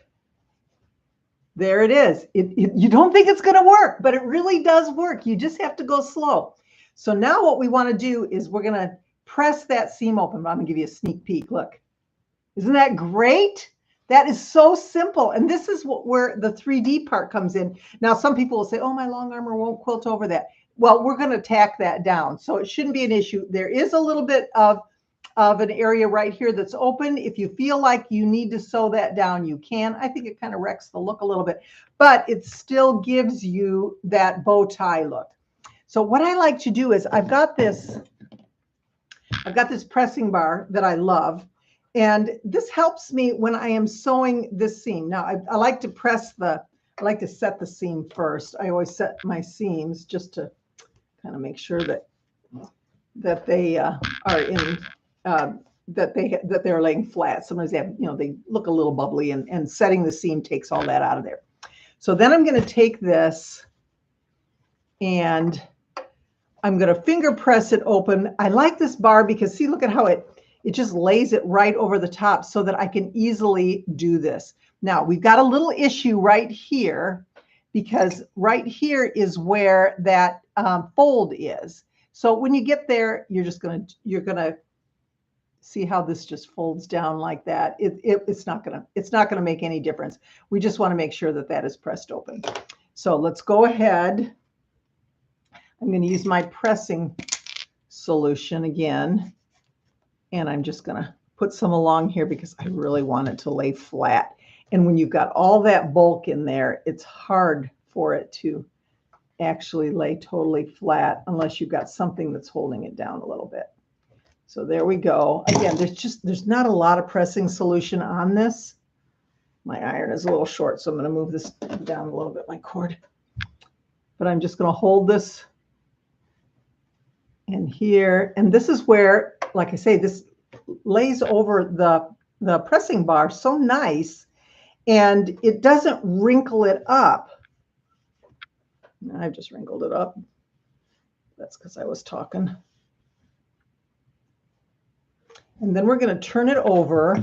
There it is. You don't think it's going to work, but it really does work. You just have to go slow. So now what we want to do is we're going to press that seam open. I'm going to give you a sneak peek. Look. Isn't that great? That is so simple. And this is where the 3D part comes in. Now, some people will say, oh, my long armor won't quilt over that. Well, we're going to tack that down. So it shouldn't be an issue. There is a little bit of an area right here that's open. If you feel like you need to sew that down, you can. I think it kind of wrecks the look a little bit, but it still gives you that bow tie look. So what I like to do is I've got this pressing bar that I love. And this helps me when I am sewing this seam. Now, I like to I like to set the seam first. I always set my seams just to kind of make sure that they are in, that they're laying flat. Sometimes they have, they look a little bubbly, and setting the seam takes all that out of there. So then I'm going to take this and I'm going to finger press it open. I like this bar because see, look at how it just lays it right over the top so that I can easily do this. Now, we've got a little issue right here because right here is where that fold is. So when you get there, you're going to see how this just folds down like that. It's not going to make any difference. We just want to make sure that that is pressed open. So let's go ahead. I'm going to use my pressing solution again. And I'm just going to put some along here because I really want it to lay flat. And when you've got all that bulk in there, it's hard for it to actually lay totally flat unless you've got something that's holding it down a little bit. So there we go. Again, there's not a lot of pressing solution on this. My iron is a little short, so I'm going to move this down a little bit, my cord. But I'm just going to hold this in here. And this is where, like I say, this lays over the pressing bar so nice, and it doesn't wrinkle it up. I've just wrinkled it up. That's because I was talking. And then we're going to turn it over,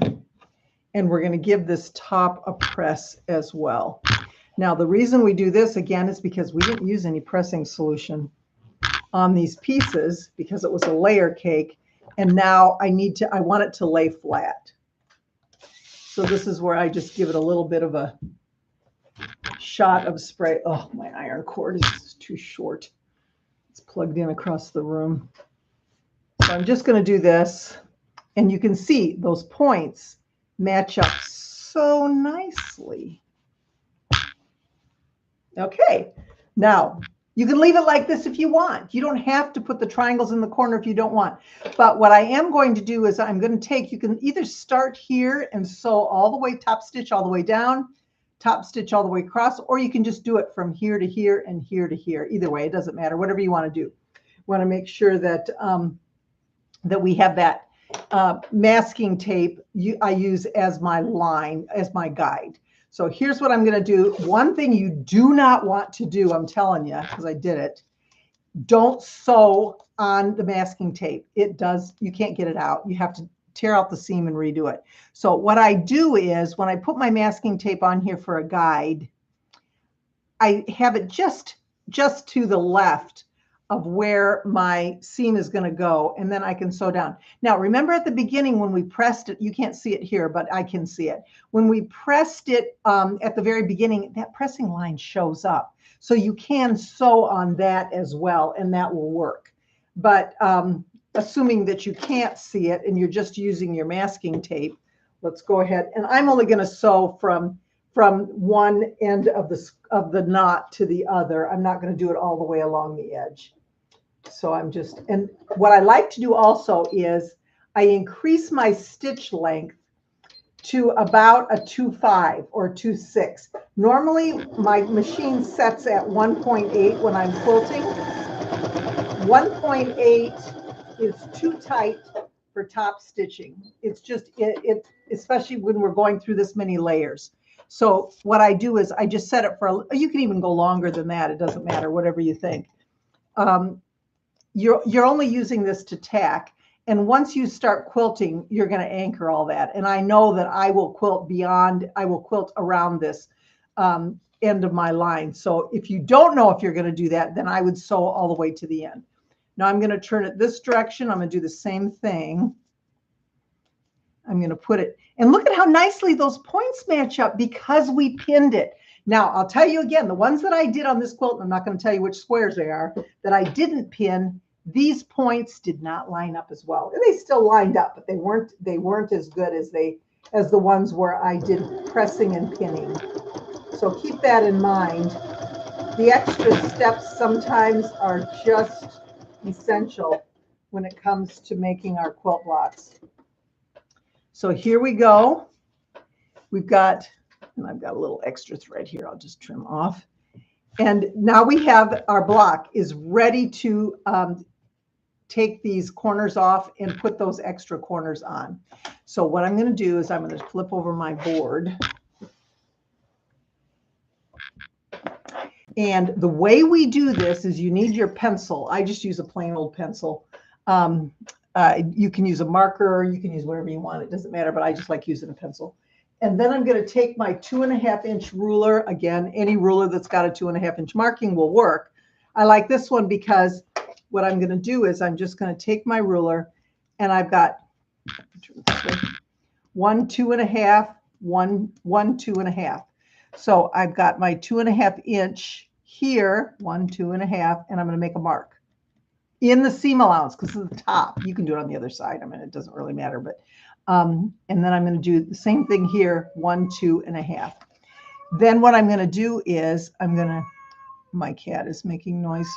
and we're going to give this top a press as well. Now, the reason we do this, again, is because we didn't use any pressing solution on these pieces because it was a layer cake. And now I want it to lay flat. So this is where I just give it a little bit of a shot of spray. Oh, my iron cord is too short. It's plugged in across the room. So I'm just going to do this. And you can see those points match up so nicely. Okay. Now, you can leave it like this if you want. You don't have to put the triangles in the corner if you don't want. But what I am going to do is I'm going to take, you can either start here and sew all the way, top stitch all the way down, top stitch all the way across, or you can just do it from here to here and here to here. Either way, it doesn't matter, whatever you want to do. You want to make sure that, that we have that masking tape I use as my line, as my guide. So here's what I'm going to do. One thing you do not want to do, I'm telling you, because I did it, don't sew on the masking tape. You can't get it out. You have to tear out the seam and redo it. So what I do is when I put my masking tape on here for a guide, I have it just to the left of where my seam is going to go, and then I can sew down. Now, remember at the beginning when we pressed it, you can't see it here, but I can see it. When we pressed it at the very beginning, that pressing line shows up. So you can sew on that as well, and that will work. But assuming that you can't see it and you're just using your masking tape, let's go ahead. And I'm only going to sew from one end of the knot to the other. I'm not going to do it all the way along the edge. So and what I like to do also is I increase my stitch length to about a 2.5 or 2.6. Normally my machine sets at 1.8 when I'm quilting. 1.8 is too tight for top stitching. It's just, especially when we're going through this many layers. So what I do is I just set it for, you can even go longer than that. It doesn't matter, whatever you think. You're only using this to tack. And once you start quilting, you're going to anchor all that. And I know that I will quilt around this end of my line. So if you don't know if you're going to do that, then I would sew all the way to the end. Now I'm going to turn it this direction. I'm going to do the same thing. I'm going to put it, and look at how nicely those points match up because we pinned it. Now, I'll tell you again, the ones that I did on this quilt, I'm not going to tell you which squares they are, that I didn't pin, these points did not line up as well. They still lined up, but they weren't as good as the ones where I did pressing and pinning. So keep that in mind. The extra steps sometimes are just essential when it comes to making our quilt blocks. So here we go. We've got, and I've got a little extra thread here. I'll just trim off. And now we have our block is ready to take these corners off and put those extra corners on. So what I'm going to do is I'm going to flip over my board. And the way we do this is you need your pencil. I just use a plain old pencil. You can use a marker, you can use whatever you want. It doesn't matter, but I just like using a pencil. And then I'm going to take my 2.5-inch ruler. Again, any ruler that's got a 2.5-inch marking will work. I like this one because what I'm going to do is I'm just going to take my ruler, and I've got 1 2.5, 1 2.5. So I've got my 2.5-inch here, 1 2.5, and I'm going to make a mark in the seam allowance because it's the top. You can do it on the other side. I mean, it doesn't really matter, but and then I'm going to do the same thing here, 1 2.5. Then what I'm going to do is my cat is making noise.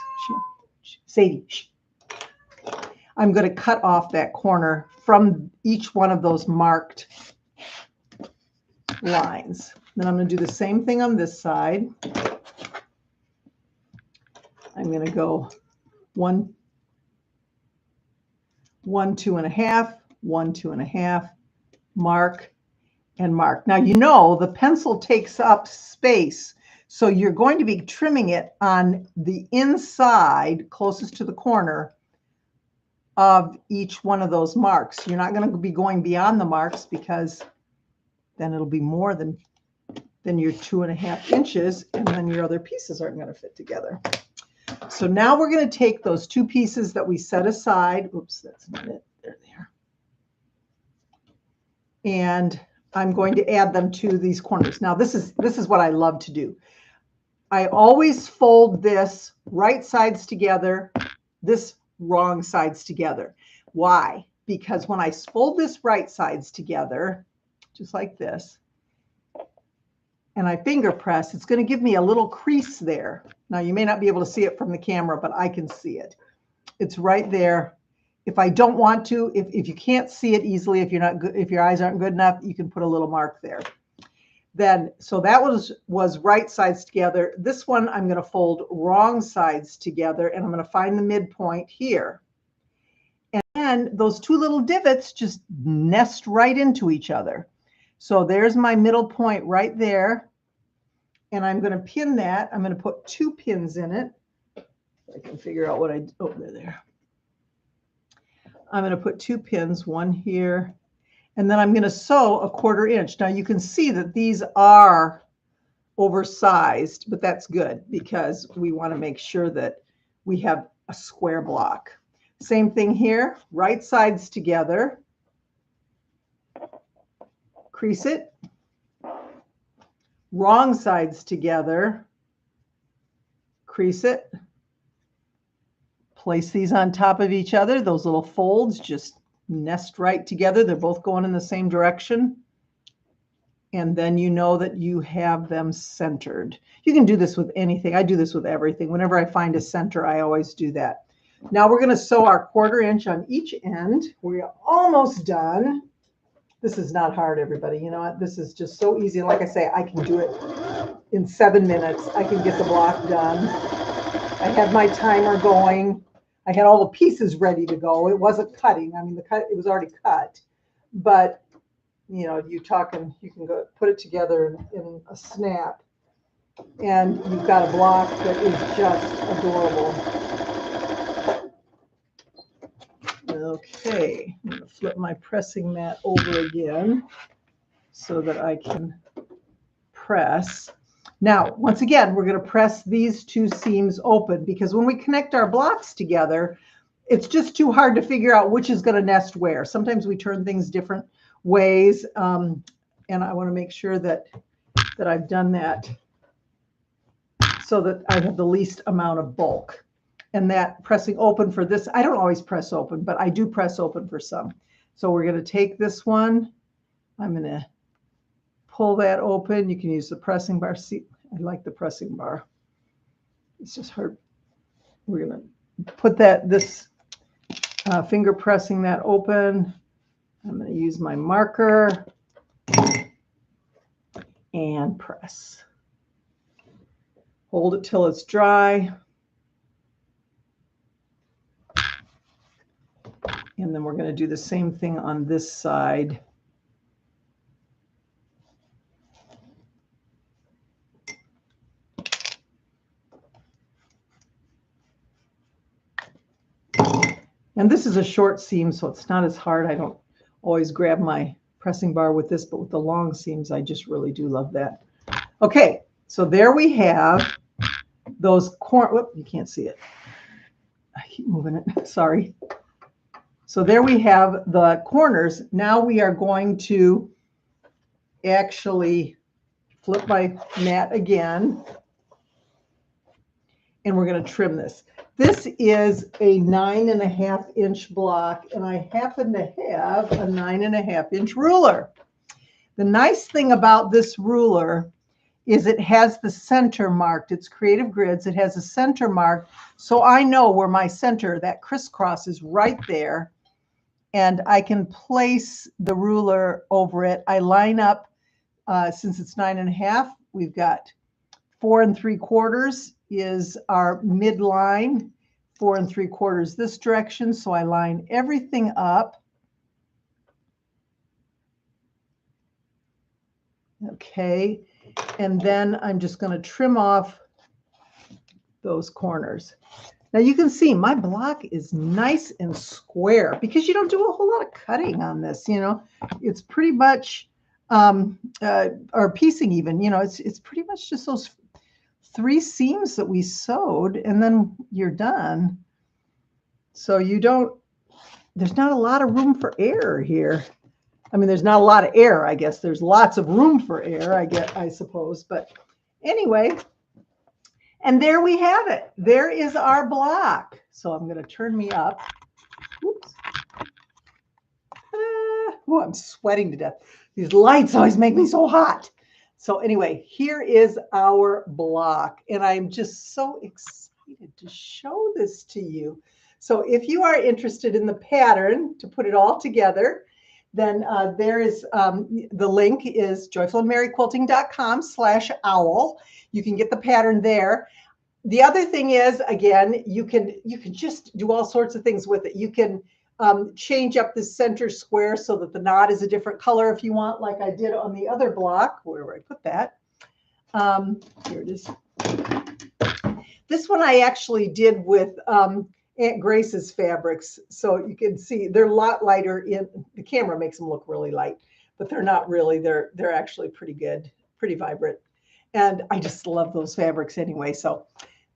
Sadie, shh. I'm going to cut off that corner from each one of those marked lines. Then I'm going to do the same thing on this side. I'm going to go 1 2.5, 1 2.5, mark, and mark. Now, you know, the pencil takes up space, so you're going to be trimming it on the inside closest to the corner of each one of those marks. You're not going to be going beyond the marks because then it'll be more than your 2.5 inches, and then your other pieces aren't going to fit together. So now we're going to take those two pieces that we set aside. Oops, that's not it. There they are. And I'm going to add them to these corners. Now, this is what I love to do. I always fold this right sides together, this wrong sides together. Why? Because when I fold this right sides together, just like this, and I finger press, it's going to give me a little crease there. Now, you may not be able to see it from the camera, but I can see it. It's right there. If I don't want to, if you can't see it easily, if your eyes aren't good enough, you can put a little mark there. Then, so that was right sides together. This one, I'm going to fold wrong sides together, and I'm going to find the midpoint here. And then those two little divots just nest right into each other. So there's my middle point right there. And I'm going to pin that. I'm going to put 2 pins in it. I can figure out what they're there. I'm going to put 2 pins, one here, and then I'm going to sew 1/4 inch. Now you can see that these are oversized, but that's good because we want to make sure that we have a square block. Same thing here, right sides together, crease it, wrong sides together, crease it, place these on top of each other. Those little folds just nest right together. They're both going in the same direction. And then you know that you have them centered. You can do this with anything. I do this with everything. Whenever I find a center, I always do that. Now we're going to sew our 1/4 inch on each end. We're almost done. This is not hard, everybody. You know what? This is just so easy. Like I say, I can do it in 7 minutes. I can get the block done. I had my timer going. I had all the pieces ready to go. It wasn't cutting. I mean, it was already cut. But, you know, you can go put it together in a snap. And you've got a block that is just adorable. Okay, I'm going to flip my pressing mat over again so that I can press. Now, once again, we're going to press these two seams open because when we connect our blocks together, it's just too hard to figure out which is going to nest where. Sometimes we turn things different ways, and I want to make sure that I've done that so that I have the least amount of bulk. And that pressing open for this, I don't always press open, but I do press open for some. So we're going to take this one. I'm going to pull that open. You can use the pressing bar. See, I like the pressing bar. It's just hard. We're going to put this finger pressing that open. I'm going to use my marker and press. Hold it till it's dry. And then we're going to do the same thing on this side. And this is a short seam, so it's not as hard. I don't always grab my pressing bar with this, but with the long seams, I just really do love that. Okay, so there we have those whoop, you can't see it. I keep moving it, sorry. So there we have the corners. Now we are going to actually flip my mat again, and we're going to trim this. This is a 9.5-inch block, and I happen to have a 9.5-inch ruler. The nice thing about this ruler is it has the center marked. It's Creative Grids. It has a center marked, so I know where my center, that crisscross, is right there, and I can place the ruler over it. I line up, since it's 9.5, we've got 4 3/4 is our midline, 4 3/4 this direction. So I line everything up. Okay, and then I'm just going to trim off those corners. Now you can see my block is nice and square because you don't do a whole lot of cutting on this. You know, it's pretty much, or piecing even. You know, it's pretty much just those 3 seams that we sewed, and then you're done. So there's not a lot of room for error here. I mean, there's not a lot of error, I guess. There's lots of room for error, I suppose. But anyway, and there we have it. There is our block. So I'm going to turn me up. Oops. Oh, I'm sweating to death. These lights always make me so hot. So anyway, here is our block, and I'm just so excited to show this to you. So if you are interested in the pattern to put it all together, then there is the link is joyfulandmerryquilting.com/owl. You can get the pattern there. The other thing is, again, you can just do all sorts of things with it. You can change up the center square so that the knot is a different color if you want, like I did on the other block. Where do I put that? Here it is. This one I actually did with Aunt Grace's fabrics. So you can see they're a lot lighter. In the camera makes them look really light, but they're not really. They're actually pretty good, pretty vibrant. And I just love those fabrics anyway. So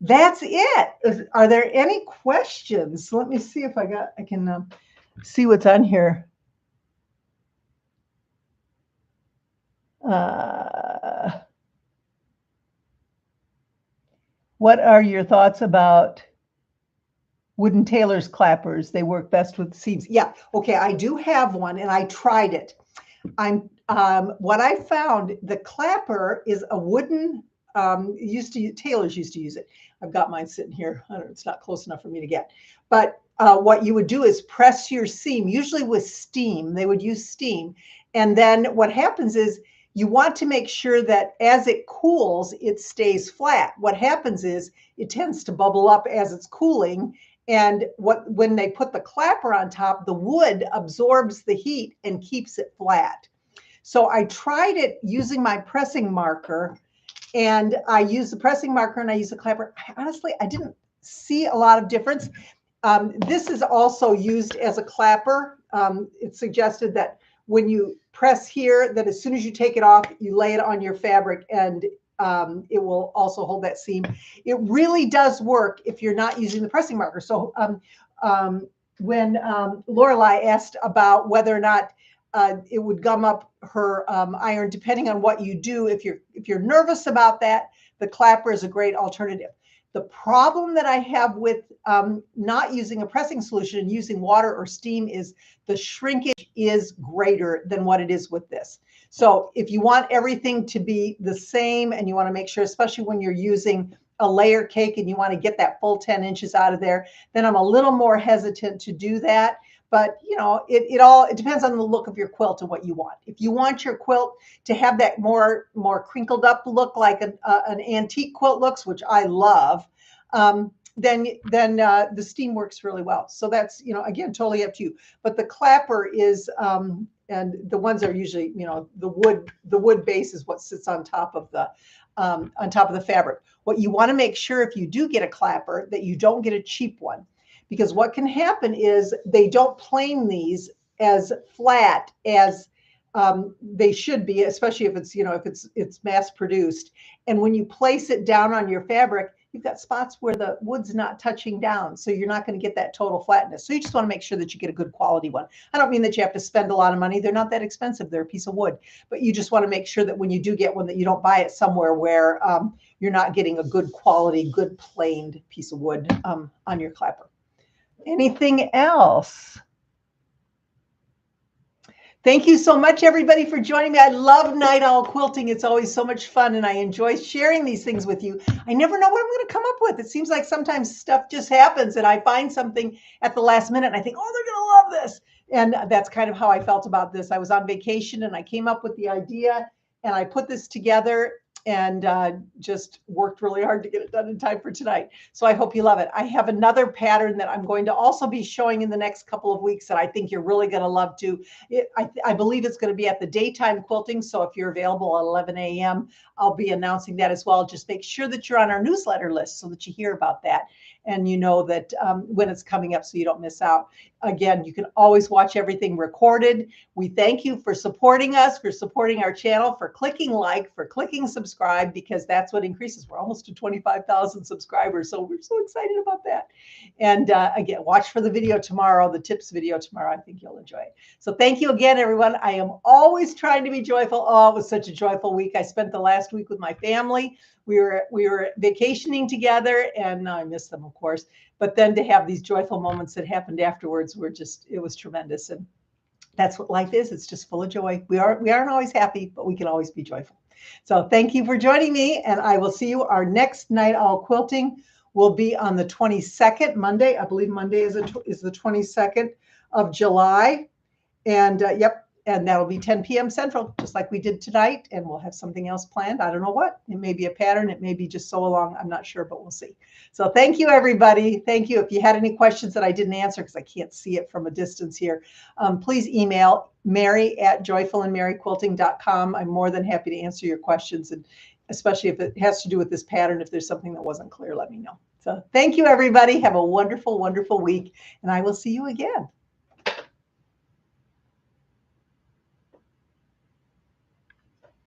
that's it. Are there any questions? Let me see if I can see what's on here. What are your thoughts about wooden tailor's clappers? They work best with seams. Yeah, okay, I do have one, and I tried it. What I found, the clapper is a wooden. Tailors used to use it. I've got mine sitting here. I don't know, it's not close enough for me to get. But what you would do is press your seam, usually with steam. They would use steam. And then what happens is you want to make sure that as it cools, it stays flat. What happens is it tends to bubble up as it's cooling. And when they put the clapper on top, the wood absorbs the heat and keeps it flat. So I tried it using my pressing marker, and I used the pressing marker and I used the clapper. Honestly, I didn't see a lot of difference. This is also used as a clapper. It's suggested that when you press here, that as soon as you take it off, you lay it on your fabric and it will also hold that seam. It really does work if you're not using the pressing marker. So when Lorelei asked about whether or not it would gum up her iron, depending on what you do, if you're nervous about that, the clapper is a great alternative. The problem that I have with not using a pressing solution and using water or steam is the shrinkage is greater than what it is with this. So if you want everything to be the same and you want to make sure, especially when you're using a layer cake and you want to get that full 10 inches out of there, then I'm a little more hesitant to do that. But you know, it depends on the look of your quilt and what you want. If you want your quilt to have that more crinkled up look like an antique quilt looks, which I love, then the steam works really well. So that's, you know, again, totally up to you. But the clapper is, and the ones are usually, you know, the wood base is what sits on top of the fabric. What you want to make sure if you do get a clapper that you don't get a cheap one. Because what can happen is they don't plane these as flat as they should be, especially if it's, you know, if it's mass produced. And when you place it down on your fabric, you've got spots where the wood's not touching down. So you're not going to get that total flatness. So you just want to make sure that you get a good quality one. I don't mean that you have to spend a lot of money. They're not that expensive. They're a piece of wood. But you just want to make sure that when you do get one, that you don't buy it somewhere where you're not getting a good quality, good planed piece of wood on your clapper. Anything else? Thank you so much, everybody, for joining me. I love Night Owl Quilting. It's always so much fun, and I enjoy sharing these things with you. I never know what I'm going to come up with. It seems like sometimes stuff just happens, and I find something at the last minute, and I think, oh, they're going to love this. And that's kind of how I felt about this. I was on vacation, and I came up with the idea, and I put this together, and just worked really hard to get it done in time for tonight. So I hope you love it. I have another pattern that I'm going to also be showing in the next couple of weeks that I think you're really going to love too. I believe it's going to be at the daytime quilting. So if you're available at 11 a.m., I'll be announcing that as well. Just make sure that you're on our newsletter list so that you hear about that and you know that when it's coming up so you don't miss out. Again, you can always watch everything recorded. We thank you for supporting us, for supporting our channel, for clicking like, for clicking subscribe, because that's what increases. We're almost to 25,000 subscribers, so we're so excited about that. And again, watch for the video tomorrow, the tips video tomorrow. I think you'll enjoy it. So thank you again, everyone. I am always trying to be joyful. Oh, it was such a joyful week. I spent the last week with my family. We were vacationing together, and I miss them, of course. But then to have these joyful moments that happened afterwards it was tremendous. And that's what life is. It's just full of joy. We aren't always happy, but we can always be joyful. So thank you for joining me, and I will see you. Our next Night Owl Quilting will be on the 22nd, Monday. I believe Monday is the 22nd of July. And yep. And that'll be 10 p.m. Central, just like we did tonight. And we'll have something else planned. I don't know what. It may be a pattern. It may be just sew along. I'm not sure, but we'll see. So thank you, everybody. Thank you. If you had any questions that I didn't answer because I can't see it from a distance here, please email Mary@joyfulandmaryquilting.com. I'm more than happy to answer your questions. And especially if it has to do with this pattern, if there's something that wasn't clear, let me know. So thank you, everybody. Have a wonderful, wonderful week. And I will see you again.